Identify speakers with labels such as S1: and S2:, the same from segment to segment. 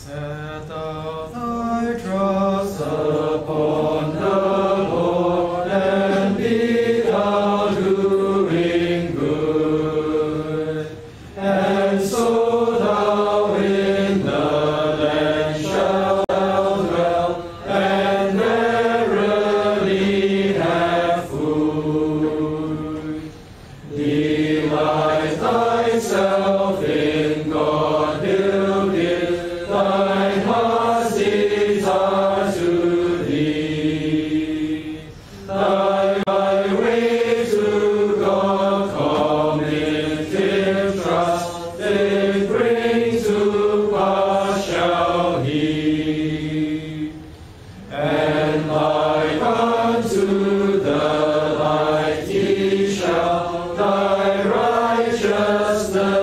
S1: Set thou thy trust upon the Lord, and be thou doing good, and so thou in the land shalt dwell, and verily have food. Delight thyself in God, He'll give thine heart's desire to thee. Thy way to God commit Him trust, they bring to pass shall He. And like unto the light He shall thy righteousness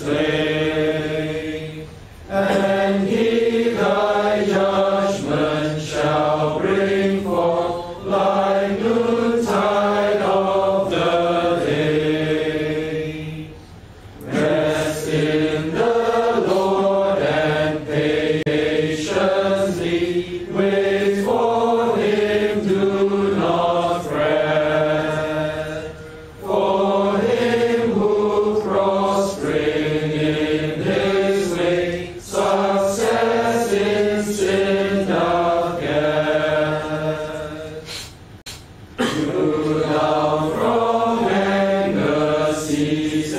S1: display, and He thy judgment shall bring forth like noontide of the day. Rest in the Lord and patiently wait for Him, do not fret. For him who prospering in his way, success in sin doth get. Do thou from anger cease